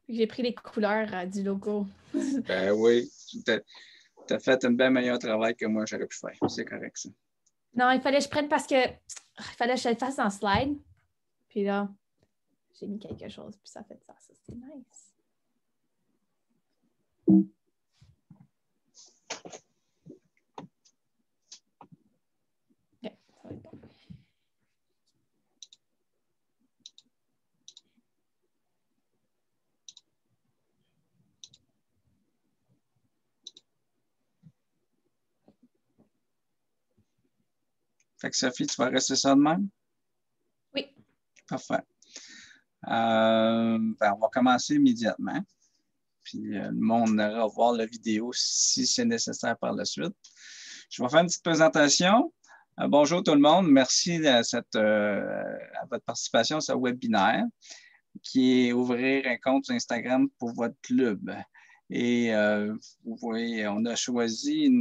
J'ai pris les couleurs du logo. Ben oui, tu as fait un bien meilleur travail que moi, j'aurais pu faire. C'est correct, ça. Non, il fallait que je prenne parce que il fallait que je le fasse en slide. Puis là, j'ai mis quelque chose, puis ça fait ça. Ça, c'est nice. OK, ça va être bon. Fait que Sophie, tu vas rester ça de même? Oui. Parfait. On va commencer immédiatement. Puis le monde aura à voir la vidéo si c'est nécessaire par la suite. Je vais faire une petite présentation. Bonjour tout le monde. Merci à votre participation à ce webinaire qui est ouvrir un compte sur Instagram pour votre club. Et vous voyez, on a choisi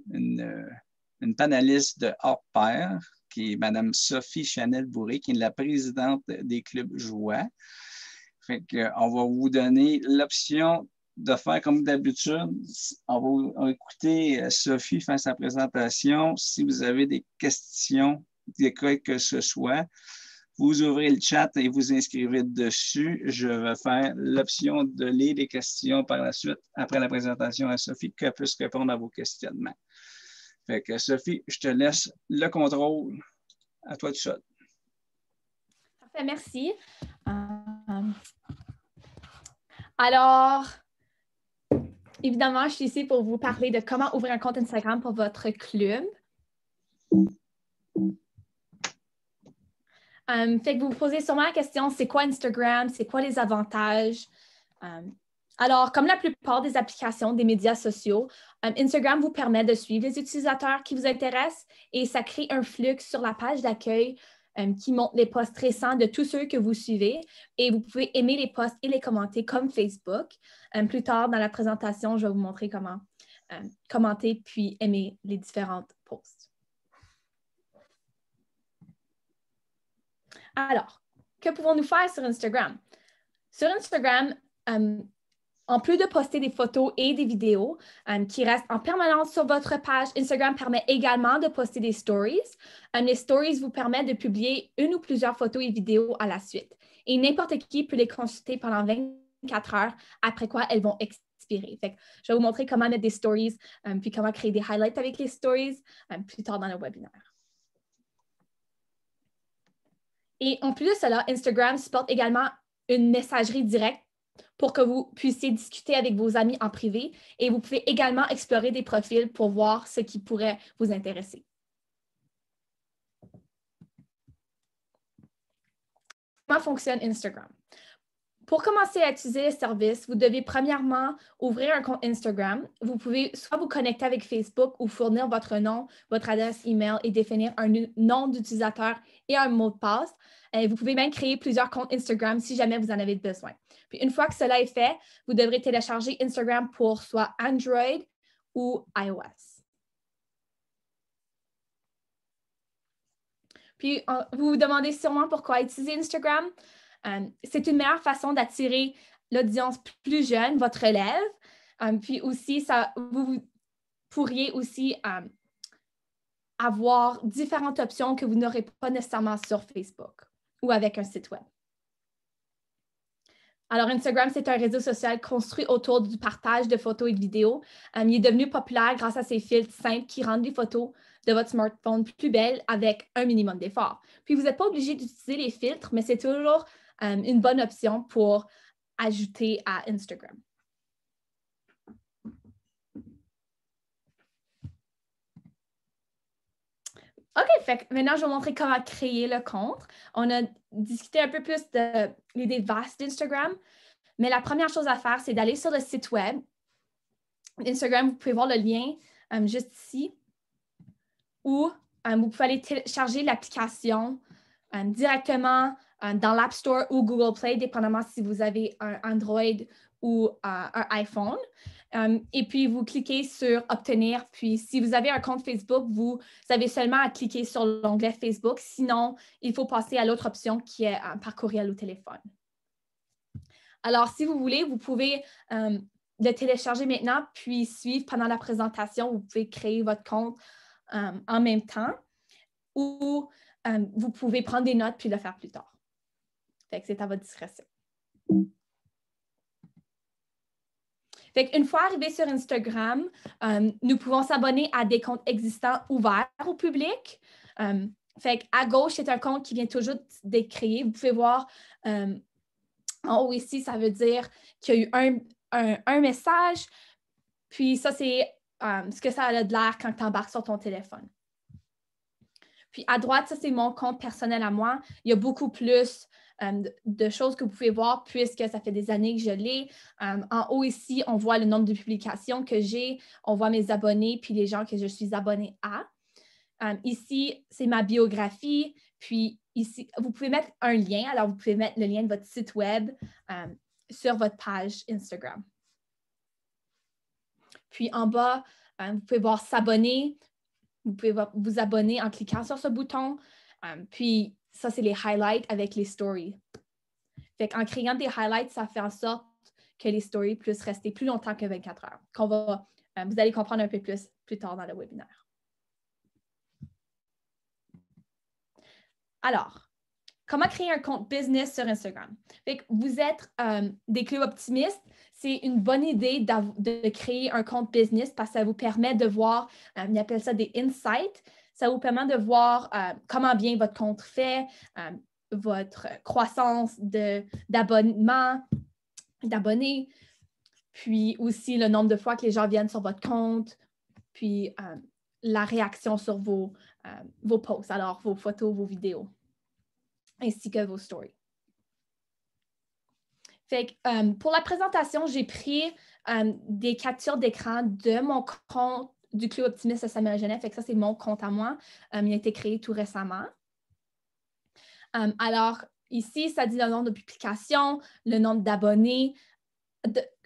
une panéliste de hors pair, qui est Mme Sophie Chanel-Bourré, qui est la présidente des clubs Joie. Fait qu'on va vous donner l'option de faire comme d'habitude. On va écouter Sophie faire sa présentation. Si vous avez des questions, quoi que ce soit, vous ouvrez le chat et vous inscrivez dessus. Je vais faire l'option de lire les questions par la suite, après la présentation à Sophie, qu'elle puisse répondre à vos questionnements. Fait que Sophie, je te laisse le contrôle. À toi tout seul. Parfait, merci. Alors, évidemment, je suis ici pour vous parler de comment ouvrir un compte Instagram pour votre club. Fait que vous vous posez sûrement la question, c'est quoi Instagram? C'est quoi les avantages? Alors, comme la plupart des applications des médias sociaux, Instagram vous permet de suivre les utilisateurs qui vous intéressent et ça crée un flux sur la page d'accueil qui montre les posts récents de tous ceux que vous suivez et vous pouvez aimer les posts et les commenter comme Facebook. Plus tard dans la présentation, je vais vous montrer comment commenter puis aimer les différentes posts. Alors, que pouvons-nous faire sur Instagram? Sur Instagram, en plus de poster des photos et des vidéos qui restent en permanence sur votre page, Instagram permet également de poster des stories. Les stories vous permettent de publier une ou plusieurs photos et vidéos à la suite. Et n'importe qui peut les consulter pendant 24 heures, après quoi elles vont expirer. Fait que je vais vous montrer comment mettre des stories puis comment créer des highlights avec les stories plus tard dans le webinaire. Et en plus de cela, Instagram supporte également une messagerie directe pour que vous puissiez discuter avec vos amis en privé et vous pouvez également explorer des profils pour voir ce qui pourrait vous intéresser. Comment fonctionne Instagram? Pour commencer à utiliser le service, vous devez premièrement ouvrir un compte Instagram. Vous pouvez soit vous connecter avec Facebook ou fournir votre nom, votre adresse email et définir un nom d'utilisateur et un mot de passe. Vous pouvez même créer plusieurs comptes Instagram si jamais vous en avez besoin. Puis une fois que cela est fait, vous devrez télécharger Instagram pour soit Android ou iOS. Puis vous vous demandez sûrement pourquoi utiliser Instagram. C'est une meilleure façon d'attirer l'audience plus jeune, votre relève. Puis aussi, vous pourriez aussi avoir différentes options que vous n'aurez pas nécessairement sur Facebook ou avec un site web. Alors, Instagram, c'est un réseau social construit autour du partage de photos et de vidéos. Il est devenu populaire grâce à ses filtres simples qui rendent les photos de votre smartphone plus belles avec un minimum d'effort. Puis, vous n'êtes pas obligé d'utiliser les filtres, mais c'est toujours une bonne option pour ajouter à Instagram. OK, fait que maintenant, je vais vous montrer comment créer le compte. On a discuté un peu plus de l'idée vaste d'Instagram, mais la première chose à faire, c'est d'aller sur le site web. Instagram, vous pouvez voir le lien juste ici, ou vous pouvez aller télécharger l'application directement dans l'App Store ou Google Play, dépendamment si vous avez un Android ou un iPhone. Et puis, vous cliquez sur « Obtenir ». Puis, si vous avez un compte Facebook, vous avez seulement à cliquer sur l'onglet Facebook. Sinon, il faut passer à l'autre option qui est par courriel ou téléphone. Alors, si vous voulez, vous pouvez le télécharger maintenant, puis suivre pendant la présentation. Vous pouvez créer votre compte en même temps ou vous pouvez prendre des notes puis le faire plus tard. Fait que c'est à votre discrétion. Fait qu'une fois arrivé sur Instagram, nous pouvons s'abonner à des comptes existants ouverts au public. Fait qu'à gauche, c'est un compte qui vient toujours d'être créé. Vous pouvez voir en haut ici, ça veut dire qu'il y a eu un message. Puis ça, c'est ce que ça a de l'air quand tu embarques sur ton téléphone. Puis à droite, ça, c'est mon compte personnel à moi. Il y a beaucoup plus de choses que vous pouvez voir puisque ça fait des années que je l'ai. En haut ici, on voit le nombre de publications que j'ai. On voit mes abonnés puis les gens que je suis abonnée à. Ici, c'est ma biographie. Puis ici, vous pouvez mettre un lien. Alors, vous pouvez mettre le lien de votre site web sur votre page Instagram. Puis en bas, vous pouvez voir s'abonner. Vous pouvez vous abonner en cliquant sur ce bouton. Puis ça, c'est les highlights avec les stories. Fait qu'en créant des highlights, ça fait en sorte que les stories puissent rester plus longtemps que 24 heures. Vous allez comprendre un peu plus tard dans le webinaire. Alors, comment créer un compte business sur Instagram? Fait que vous êtes des clubs optimistes. C'est une bonne idée de créer un compte business parce que ça vous permet de voir, ils appellent ça des insights. Ça vous permet de voir comment bien votre compte fait, votre croissance d'abonnements, d'abonnés, puis aussi le nombre de fois que les gens viennent sur votre compte, puis la réaction sur vos posts, alors vos photos, vos vidéos, ainsi que vos stories. Fait que, pour la présentation, j'ai pris des captures d'écran de mon compte du Club Optimiste de Samuel Genève. Fait que ça, c'est mon compte à moi. Il a été créé tout récemment. Alors, ici, ça dit le nombre de publications, le nombre d'abonnés,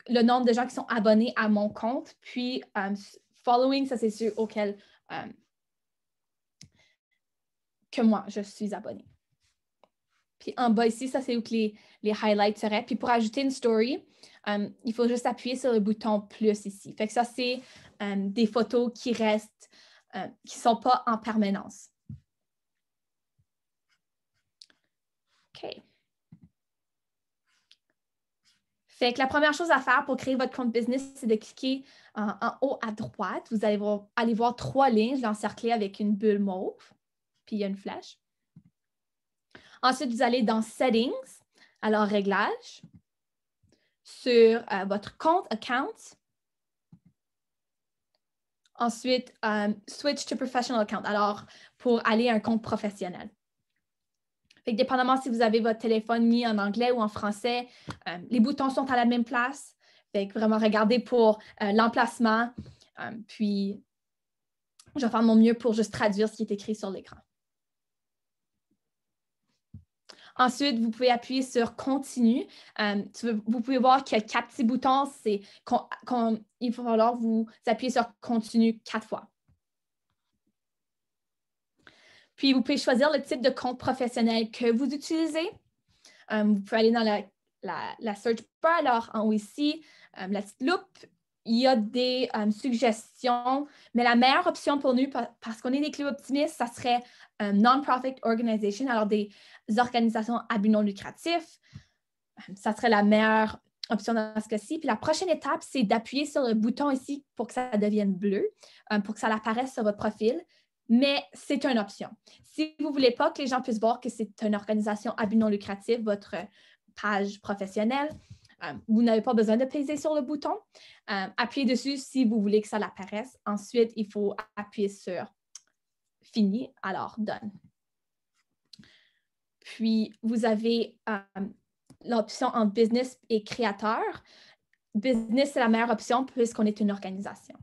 le nombre de gens qui sont abonnés à mon compte. Puis, following, ça, c'est ceux auxquels que moi, je suis abonnée. Puis en bas ici, ça, c'est où que les highlights seraient. Puis pour ajouter une story, il faut juste appuyer sur le bouton « plus » ici. Fait que ça, c'est des photos qui restent, qui ne sont pas en permanence. OK. Fait que la première chose à faire pour créer votre compte business, c'est de cliquer en haut à droite. Vous allez aller voir 3 lignes. Je l'ai encerclé avec une bulle mauve. Puis il y a une flèche. Ensuite, vous allez dans Settings, alors Réglages, sur votre compte Account. Ensuite, Switch to Professional Account, alors pour aller à un compte professionnel. Fait que dépendamment si vous avez votre téléphone mis en anglais ou en français, les boutons sont à la même place. Fait que vraiment, regardez pour l'emplacement. Puis, je vais faire mon mieux pour juste traduire ce qui est écrit sur l'écran. Ensuite, vous pouvez appuyer sur « Continue ». Vous pouvez voir qu'il y a 4 petits boutons. Il va falloir vous appuyer sur « Continue » 4 fois. Puis, vous pouvez choisir le type de compte professionnel que vous utilisez. Vous pouvez aller dans la search bar, alors en haut ici, la petite loupe. Il y a des suggestions, mais la meilleure option pour nous, parce qu'on est des clubs optimistes, ça serait non-profit organization, alors des organisations à but non lucratif. Ça serait la meilleure option dans ce cas-ci. Puis la prochaine étape, c'est d'appuyer sur le bouton ici pour que ça devienne bleu, pour que ça apparaisse sur votre profil. Mais c'est une option. Si vous ne voulez pas que les gens puissent voir que c'est une organisation à but non lucratif, votre page professionnelle, vous n'avez pas besoin de peser sur le bouton. Appuyez dessus si vous voulez que ça apparaisse. Ensuite, il faut appuyer sur « Fini », alors « Done ». Puis, vous avez l'option entre « Business » et « Créateur ». Business, c'est la meilleure option puisqu'on est une organisation.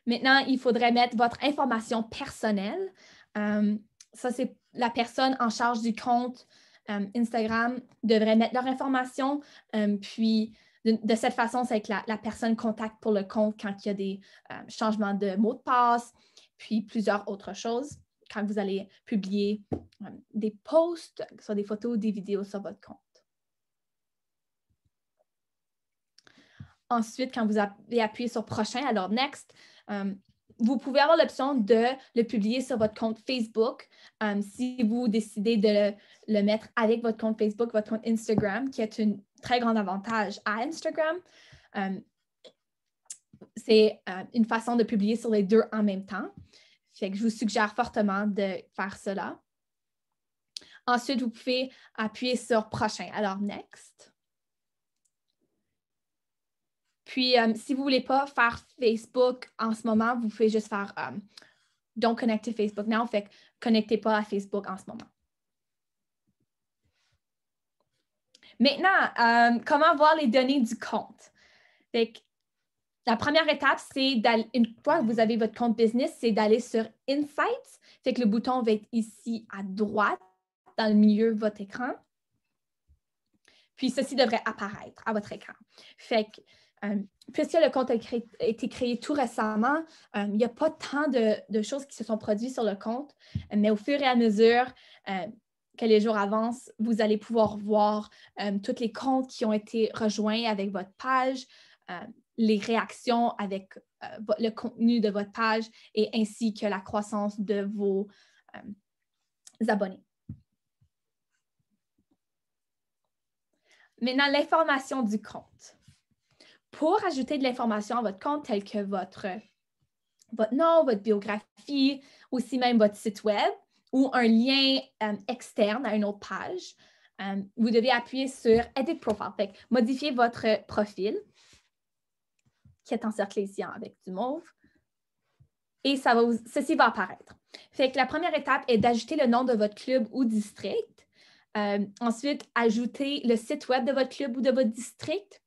Maintenant, il faudrait mettre votre information personnelle. Ça, c'est la personne en charge du compte Instagram devrait mettre leur information. Puis, de cette façon, c'est que la personne contacte pour le compte quand il y a des changements de mot de passe, puis plusieurs autres choses, quand vous allez publier des posts, que ce soit des photos ou des vidéos sur votre compte. Ensuite, quand vous avez appuyé sur « Prochain », alors « Next », vous pouvez avoir l'option de le publier sur votre compte Facebook si vous décidez de le mettre avec votre compte Facebook, votre compte Instagram, qui est un très grand avantage à Instagram. C'est une façon de publier sur les deux en même temps. Fait que je vous suggère fortement de faire cela. Ensuite, vous pouvez appuyer sur « Prochain », alors « Next ». Puis, si vous ne voulez pas faire Facebook en ce moment, vous pouvez juste faire Don't connect to Facebook now. Fait que connectez pas à Facebook en ce moment. Maintenant, comment voir les données du compte? Fait que la première étape, c'est d'aller, une fois que vous avez votre compte business, c'est d'aller sur Insights. Fait que le bouton va être ici à droite, dans le milieu de votre écran. Puis, ceci devrait apparaître à votre écran. Fait que puisque le compte a été créé tout récemment, il n'y a pas tant de choses qui se sont produites sur le compte, mais au fur et à mesure que les jours avancent, vous allez pouvoir voir tous les comptes qui ont été rejoints avec votre page, les réactions avec le contenu de votre page et ainsi que la croissance de vos abonnés. Maintenant, l'information du compte. Pour ajouter de l'information à votre compte, telle que votre nom, votre biographie, aussi même votre site web ou un lien externe à une autre page, vous devez appuyer sur « Edit Profile ». Fait que modifier votre profil, qui est encerclé ici avec du mauve, et ceci va apparaître. Fait que la première étape est d'ajouter le nom de votre club ou district. Ensuite, ajouter le site web de votre club ou de votre district,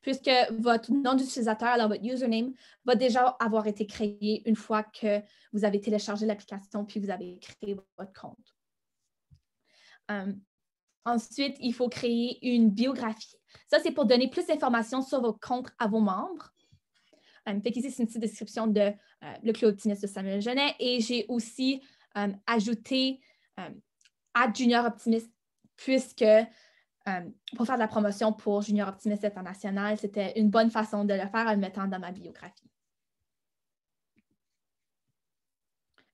puisque votre nom d'utilisateur, alors votre username, va déjà avoir été créé une fois que vous avez téléchargé l'application puis vous avez créé votre compte. Ensuite, il faut créer une biographie. Ça, c'est pour donner plus d'informations sur votre compte à vos membres. Fait qu'ici, c'est une petite description de le Club Optimiste de Samuel Genet et j'ai aussi ajouté Junior Optimiste puisque pour faire de la promotion pour Junior Optimiste International, c'était une bonne façon de le faire en le mettant dans ma biographie.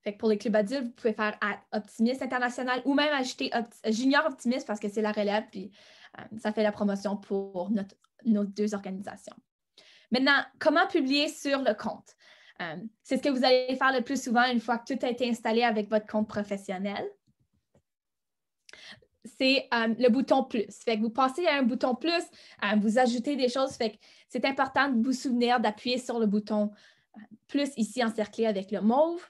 Fait que pour les clubs adultes, vous pouvez faire Optimiste International ou même ajouter Junior Optimiste parce que c'est la relève, puis ça fait la promotion pour nos deux organisations. Maintenant, comment publier sur le compte? C'est ce que vous allez faire le plus souvent une fois que tout a été installé avec votre compte professionnel. C'est le bouton plus. Fait que vous passez à un bouton plus, vous ajoutez des choses. Fait que c'est important de vous souvenir d'appuyer sur le bouton plus ici encerclé avec le mauve.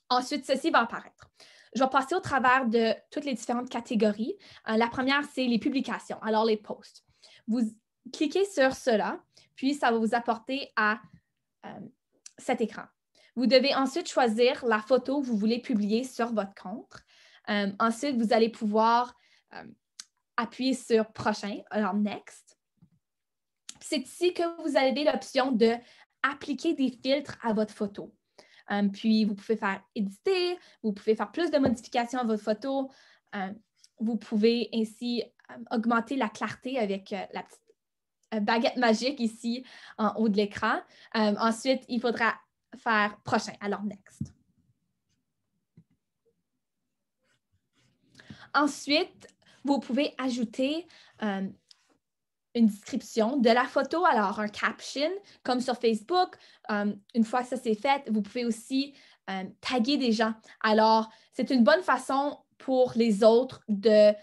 Ensuite, ceci va apparaître. Je vais passer au travers de toutes les différentes catégories. La première, c'est les publications, alors les posts. Vous cliquez sur cela, puis ça va vous apporter à cet écran. Vous devez ensuite choisir la photo que vous voulez publier sur votre compte. Ensuite, vous allez pouvoir appuyer sur « Prochain », alors « Next ». C'est ici que vous avez l'option d'appliquer des filtres à votre photo. Puis, vous pouvez faire « Éditer », vous pouvez faire plus de modifications à votre photo. Vous pouvez ainsi augmenter la clarté avec la petite baguette magique ici en haut de l'écran. Ensuite, il faudra faire « Prochain », alors « Next ». Ensuite, vous pouvez ajouter une description de la photo, alors un caption, comme sur Facebook. Une fois que ça c'est fait, vous pouvez aussi taguer des gens. Alors, c'est une bonne façon pour les autres de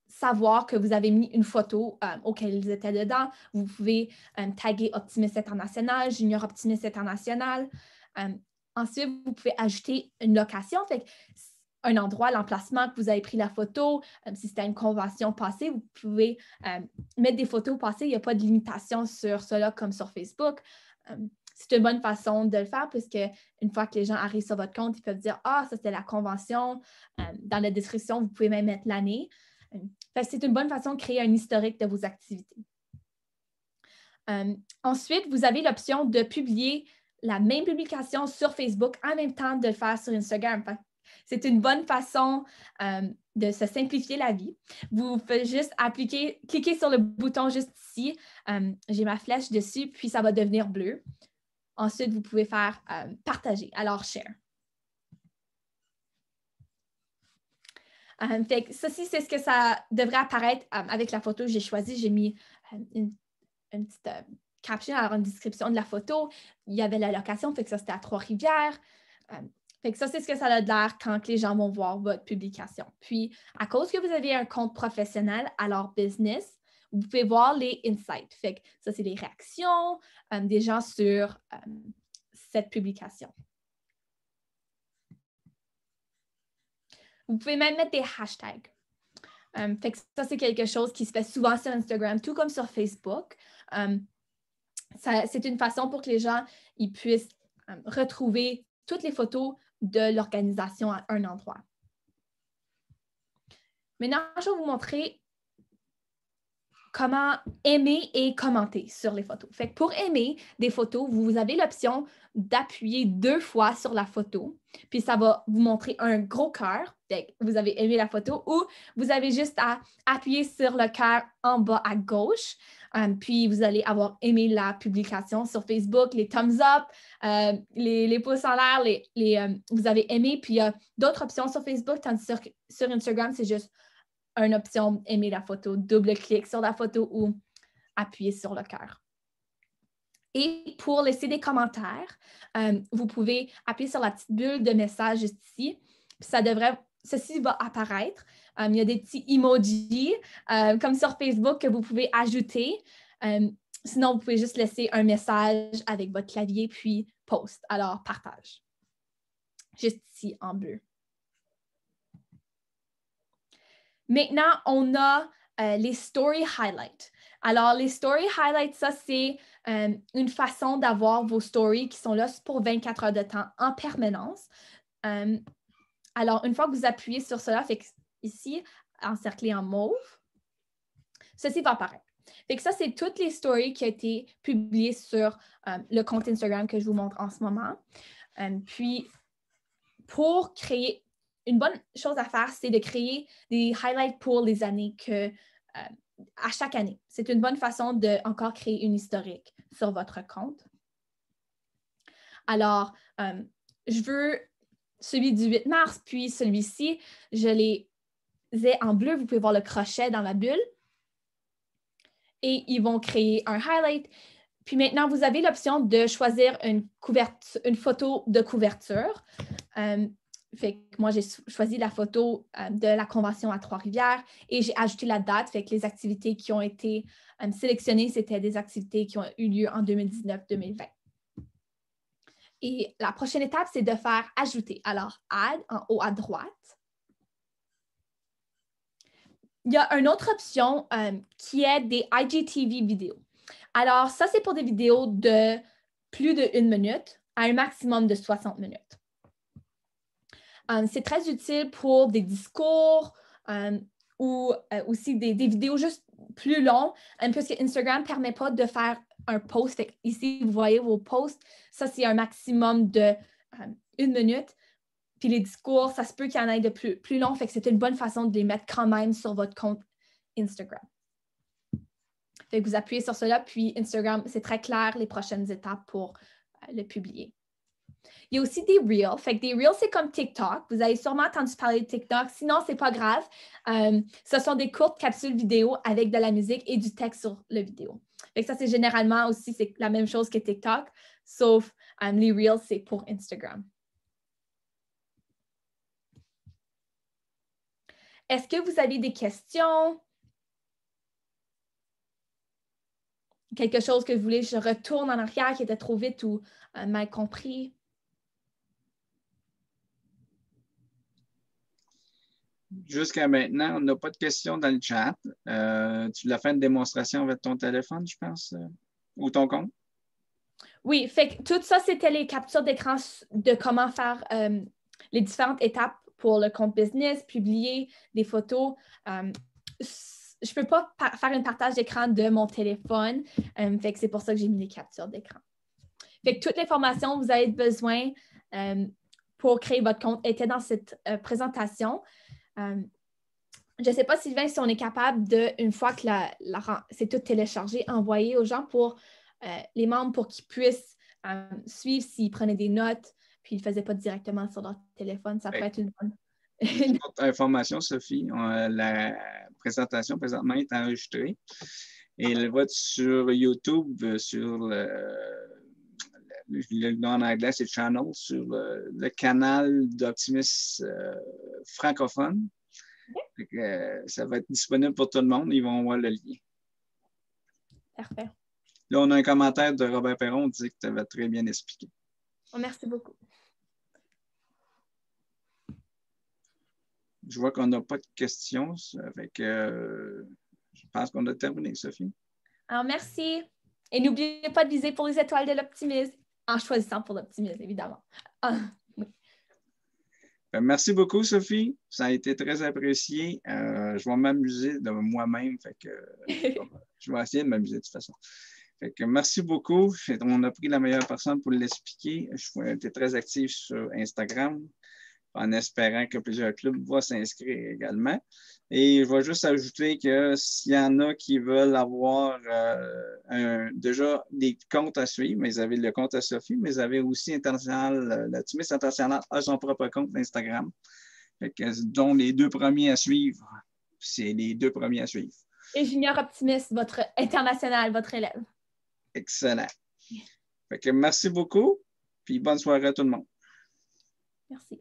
savoir que vous avez mis une photo auquel ils étaient dedans. Vous pouvez taguer Optimiste International, Junior Optimiste International. Ensuite, vous pouvez ajouter une location. Fait que un endroit, l'emplacement que vous avez pris la photo. Si c'était une convention passée, vous pouvez mettre des photos passées. Il n'y a pas de limitation sur cela comme sur Facebook. C'est une bonne façon de le faire puisque une fois que les gens arrivent sur votre compte, ils peuvent dire « Ah, ça c'était la convention ». Dans la description, vous pouvez même mettre l'année. C'est une bonne façon de créer un historique de vos activités. Ensuite, vous avez l'option de publier la même publication sur Facebook en même temps de le faire sur Instagram. c'est une bonne façon de se simplifier la vie. Vous faites juste cliquer sur le bouton juste ici. J'ai ma flèche dessus, puis ça va devenir bleu. Ensuite, vous pouvez faire partager, alors share. Fait que ceci, c'est ce que ça devrait apparaître avec la photo que j'ai choisie. J'ai mis une petite caption, alors une description de la photo. Il y avait la location, fait que ça, c'était à Trois-Rivières. Fait que ça, c'est ce que ça a l'air quand les gens vont voir votre publication. Puis, à cause que vous avez un compte professionnel, alors business, vous pouvez voir les insights. Fait que ça, c'est les réactions des gens sur cette publication. Vous pouvez même mettre des hashtags. Fait que ça, c'est quelque chose qui se fait souvent sur Instagram, tout comme sur Facebook. C'est une façon pour que les gens ils puissent retrouver toutes les photos de l'organisation à un endroit. Maintenant, je vais vous montrer comment aimer et commenter sur les photos. Fait que pour aimer des photos, vous avez l'option d'appuyer 2 fois sur la photo, puis ça va vous montrer un gros cœur. Fait que vous avez aimé la photo, ou vous avez juste à appuyer sur le cœur en bas à gauche, puis vous allez avoir aimé la publication sur Facebook, les thumbs up, les pouces en l'air, vous avez aimé, puis il y a d'autres options sur Facebook, tandis que sur Instagram, c'est juste une option aimer la photo, double-clic sur la photo ou appuyer sur le cœur. Et pour laisser des commentaires, vous pouvez appuyer sur la petite bulle de message juste ici. Ceci va apparaître. Il y a des petits emojis comme sur Facebook que vous pouvez ajouter. Sinon, vous pouvez juste laisser un message avec votre clavier puis post. Alors, partage. Juste ici en bleu. Maintenant, on a les story highlights. Alors, les story highlights, ça, c'est une façon d'avoir vos stories qui sont là pour 24 heures de temps en permanence. Alors, une fois que vous appuyez sur cela, fait que ici, encerclé en mauve, ceci va apparaître. Fait que ça, c'est toutes les stories qui ont été publiées sur le compte Instagram que je vous montre en ce moment. Puis, pour créer, une bonne chose à faire, c'est de créer des highlights pour les années à chaque année. C'est une bonne façon de encore créer une historique sur votre compte. Alors, je veux celui du 8 mars, puis celui-ci, je les ai en bleu. Vous pouvez voir le crochet dans la bulle. Et ils vont créer un highlight. Puis maintenant, vous avez l'option de choisir une photo de couverture. Fait que moi, j'ai choisi la photo de la convention à Trois-Rivières et j'ai ajouté la date. Fait que les activités qui ont été sélectionnées, c'était des activités qui ont eu lieu en 2019-2020. Et la prochaine étape, c'est de faire ajouter. Alors, add en haut à droite. Il y a une autre option qui est des IGTV vidéos. Alors, ça, c'est pour des vidéos de plus de 1 minute à un maximum de 60 minutes. C'est très utile pour des discours ou aussi des vidéos juste plus longues, puisque Instagram ne permet pas de faire un post. Ici, vous voyez vos posts. Ça, c'est un maximum de 1 minute. Puis les discours, ça se peut qu'il y en ait de plus long, fait que c'est une bonne façon de les mettre quand même sur votre compte Instagram. Fait que vous appuyez sur cela, puis Instagram, c'est très clair les prochaines étapes pour le publier. Il y a aussi des Reels. Fait que des Reels, c'est comme TikTok. Vous avez sûrement entendu parler de TikTok. Sinon, ce n'est pas grave. Ce sont des courtes capsules vidéo avec de la musique et du texte sur le vidéo. Fait que ça, c'est généralement aussi c'est la même chose que TikTok, sauf les Reels, c'est pour Instagram. Est-ce que vous avez des questions? Quelque chose que vous voulez que je retourne en arrière qui était trop vite ou mal compris? Jusqu'à maintenant, on n'a pas de questions dans le chat. Tu l'as fait une démonstration avec ton téléphone, je pense, ou ton compte? Oui, fait que tout ça, c'était les captures d'écran de comment faire les différentes étapes pour le compte business, publier des photos. Je ne peux pas faire un partage d'écran de mon téléphone, fait que c'est pour ça que j'ai mis les captures d'écran. Fait que toute l'information, vous avez besoin pour créer votre compte étaient dans cette présentation. Je ne sais pas, Sylvain, si on est capable de, une fois que c'est tout téléchargé, envoyer aux gens pour les membres pour qu'ils puissent suivre s'ils prenaient des notes, puis ils ne le faisaient pas directement sur leur téléphone. Ça pourrait être une bonne. Une autre information, Sophie, la présentation présentement est enregistrée et elle va être sur YouTube, sur le nom en anglais, c'est Channel, sur le canal d'Optimus francophone. Ça va être disponible pour tout le monde. Ils vont voir le lien. Parfait. Là, on a un commentaire de Robert Perron qui dit que tu avais très bien expliqué. Oh, merci beaucoup. Je vois qu'on n'a pas de questions. Avec, je pense qu'on a terminé, Sophie. Alors, merci. Et n'oubliez pas de viser pour les étoiles de l'optimisme, en choisissant pour l'optimisme, évidemment. Oui. Merci beaucoup, Sophie. Ça a été très apprécié. Je vais m'amuser de moi-même. Fait que, je vais essayer de m'amuser de toute façon. Fait que merci beaucoup. On a pris la meilleure personne pour l'expliquer. Je été très actif sur Instagram en espérant que plusieurs clubs vont s'inscrire également. Et je vais juste ajouter que s'il y en a qui veulent avoir déjà des comptes à suivre, mais ils avaient le compte à Sophie, mais ils avaient aussi l'Optimisme International a son propre compte d'Instagram. Dont les deux premiers à suivre. C'est les deux premiers à suivre. Et Junior Optimiste, votre international, votre élève. Excellent. Fait que merci beaucoup, puis bonne soirée à tout le monde. Merci.